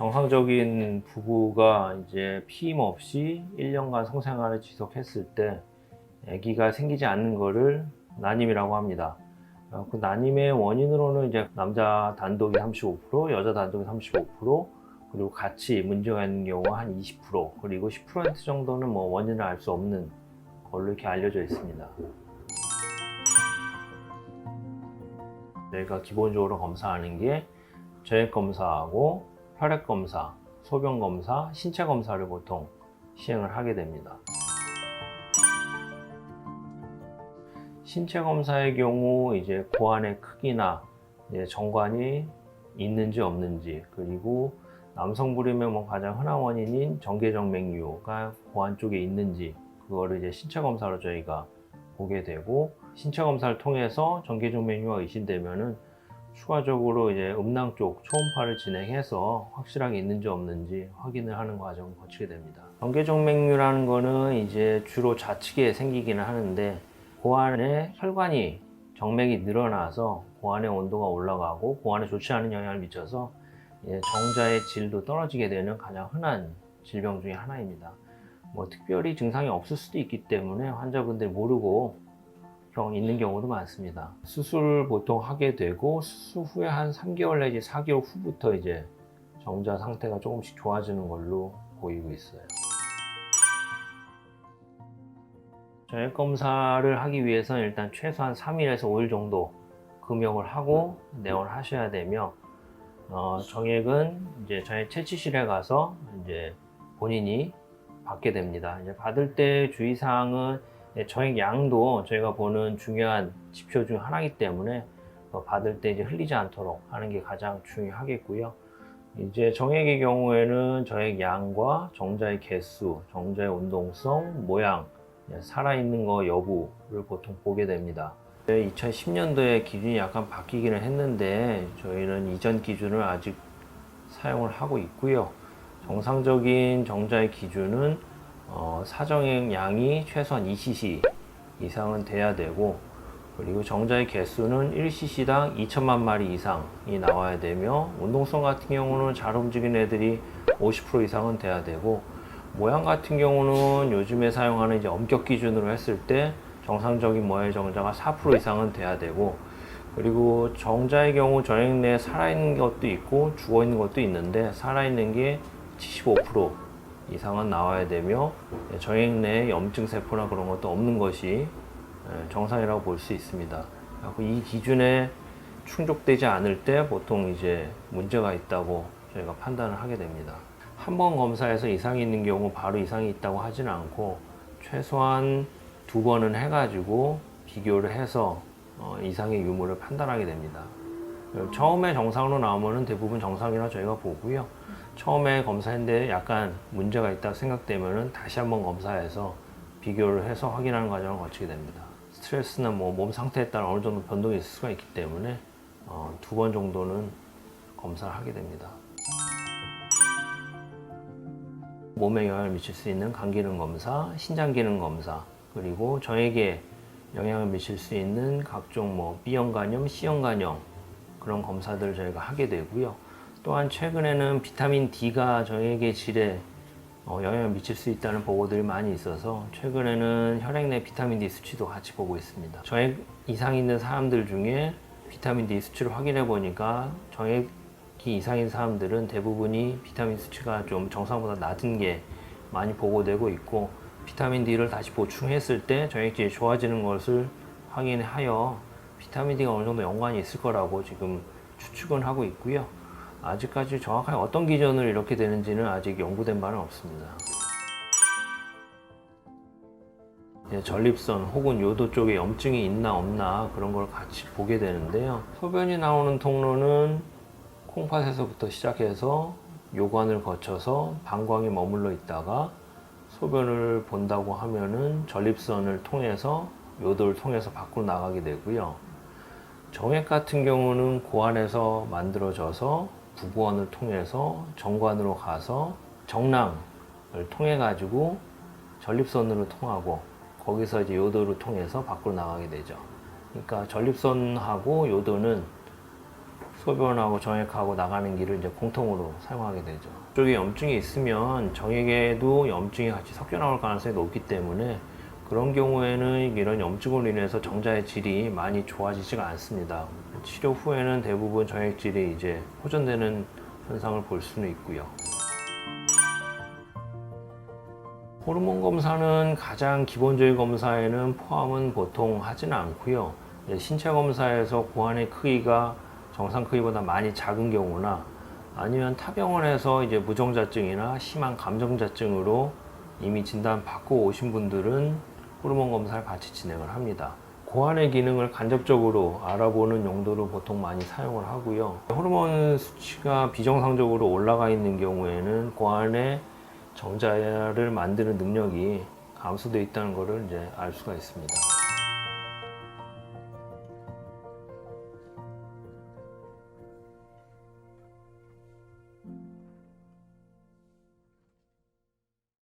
정상적인 부부가 이제 피임 없이 1년간 성생활을 지속했을 때 아기가 생기지 않는 것을 난임이라고 합니다. 그 난임의 원인으로는 이제 남자 단독이 35%, 여자 단독이 35%, 그리고 같이 문제가 있는 경우가 한 20%, 그리고 10% 정도는 뭐 원인을 알 수 없는 걸로 이렇게 알려져 있습니다. 저희가 기본적으로 검사하는 게 저액 검사하고 혈액 검사, 소변 검사, 신체 검사를 보통 시행을 하게 됩니다. 신체 검사의 경우 이제 고환의 크기나 이제 정관이 있는지 없는지, 그리고 남성분이면 뭐 가장 흔한 원인인 정계정맥류가 고환 쪽에 있는지, 그거를 이제 신체 검사로 저희가 보게 되고, 신체 검사를 통해서 정계정맥류가 의심되면은 추가적으로 이제 음낭 쪽 초음파를 진행해서 확실하게 있는지 없는지 확인을 하는 과정을 거치게 됩니다. 정계정맥류라는 거는 이제 주로 좌측에 생기기는 하는데, 고환의 혈관이 정맥이 늘어나서 고환의 온도가 올라가고 고환에 좋지 않은 영향을 미쳐서 정자의 질도 떨어지게 되는 가장 흔한 질병 중에 하나입니다. 뭐 특별히 증상이 없을 수도 있기 때문에 환자분들이 모르고 있는 경우도 많습니다. 수술 보통 하게 되고 수술 후에 한 3개월 내지 4개월 후부터 이제 정자 상태가 조금씩 좋아지는 걸로 보이고 있어요. 저액 검사를 하기 위해서는 일단 최소한 3일에서 5일 정도 금욕을 하고 내원을 하셔야 되며, 정액은 이제 저희 채취실에 가서 이제 본인이 받게 됩니다. 이제 받을 때 주의사항은 정액 양도 저희가 보는 중요한 지표 중 하나이기 때문에 받을 때 이제 흘리지 않도록 하는 게 가장 중요하겠고요. 이제 정액의 경우에는 정액 양과 정자의 개수, 정자의 운동성, 모양, 살아있는 거 여부를 보통 보게 됩니다. 2010년도에 기준이 약간 바뀌기는 했는데 저희는 이전 기준을 아직 사용을 하고 있고요. 정상적인 정자의 기준은 사정액 양이 최소한 2cc 이상은 돼야 되고, 그리고 정자의 개수는 1cc당 2천만 마리 이상이 나와야 되며, 운동성 같은 경우는 잘 움직이는 애들이 50% 이상은 돼야 되고, 모양 같은 경우는 요즘에 사용하는 이제 엄격 기준으로 했을 때 정상적인 모양의 정자가 4% 이상은 돼야 되고, 그리고 정자의 경우 정액 내에 살아있는 것도 있고 죽어있는 것도 있는데, 살아있는 게 75% 이상은 나와야 되며, 정액 내에 염증 세포나 그런 것도 없는 것이 정상이라고 볼 수 있습니다. 이 기준에 충족되지 않을 때 보통 이제 문제가 있다고 저희가 판단을 하게 됩니다. 한 번 검사해서 이상이 있는 경우 바로 이상이 있다고 하지는 않고, 최소한 2번은 해가지고 비교를 해서 이상의 유무를 판단하게 됩니다. 처음에 정상으로 나오면 대부분 정상이라 저희가 보고요. 처음에 검사했는데 약간 문제가 있다고 생각되면 다시 한번 검사해서 비교를 해서 확인하는 과정을 거치게 됩니다. 스트레스나 뭐 몸 상태에 따라 어느 정도 변동이 있을 수가 있기 때문에 2번 정도는 검사를 하게 됩니다. 몸에 영향을 미칠 수 있는 간기능 검사, 신장 기능 검사, 그리고 정액에 영향을 미칠 수 있는 각종 뭐 B형 간염, C형 간염 그런 검사들을 저희가 하게 되고요. 또한 최근에는 비타민 D가 정액의 질에 영향을 미칠 수 있다는 보고들이 많이 있어서 최근에는 혈액 내 비타민 D 수치도 같이 보고 있습니다. 정액 이상 있는 사람들 중에 비타민 D 수치를 확인해 보니까 정액이 이상인 사람들은 대부분이 비타민 수치가 좀 정상보다 낮은 게 많이 보고되고 있고, 비타민 D를 다시 보충했을 때 정액질이 좋아지는 것을 확인하여 비타민 D가 어느 정도 연관이 있을 거라고 지금 추측은 하고 있고요. 아직까지 정확하게 어떤 기준으로 이렇게 되는지는 아직 연구된 바는 없습니다. 전립선 혹은 요도 쪽에 염증이 있나 없나 그런 걸 같이 보게 되는데요. 소변이 나오는 통로는 콩팥에서부터 시작해서 요관을 거쳐서 방광에 머물러 있다가 소변을 본다고 하면은 전립선을 통해서 요도를 통해서 밖으로 나가게 되고요. 정액 같은 경우는 고안에서 만들어져서 부부원을 통해서 정관으로 가서 정낭을 통해 가지고 전립선으로 통하고, 거기서 이제 요도를 통해서 밖으로 나가게 되죠. 그러니까 전립선하고 요도는 소변하고 정액하고 나가는 길을 이제 공통으로 사용하게 되죠. 쪽에 염증이 있으면 정액에도 염증이 같이 섞여 나올 가능성이 높기 때문에 그런 경우에는 이런 염증으로 인해서 정자의 질이 많이 좋아지지가 않습니다. 치료 후에는 대부분 정액질이 이제 호전되는 현상을 볼 수는 있고요. 호르몬 검사는 가장 기본적인 검사에는 포함은 보통 하지는 않고요. 신체 검사에서 고환의 크기가 정상 크기보다 많이 작은 경우나 아니면 타 병원에서 이제 무정자증이나 심한 감정자증으로 이미 진단받고 오신 분들은 호르몬 검사를 같이 진행을 합니다. 고환의 기능을 간접적으로 알아보는 용도로 보통 많이 사용을 하고요. 호르몬 수치가 비정상적으로 올라가 있는 경우에는 고환의 정자를 만드는 능력이 감소되어 있다는 것을 이제 알 수가 있습니다.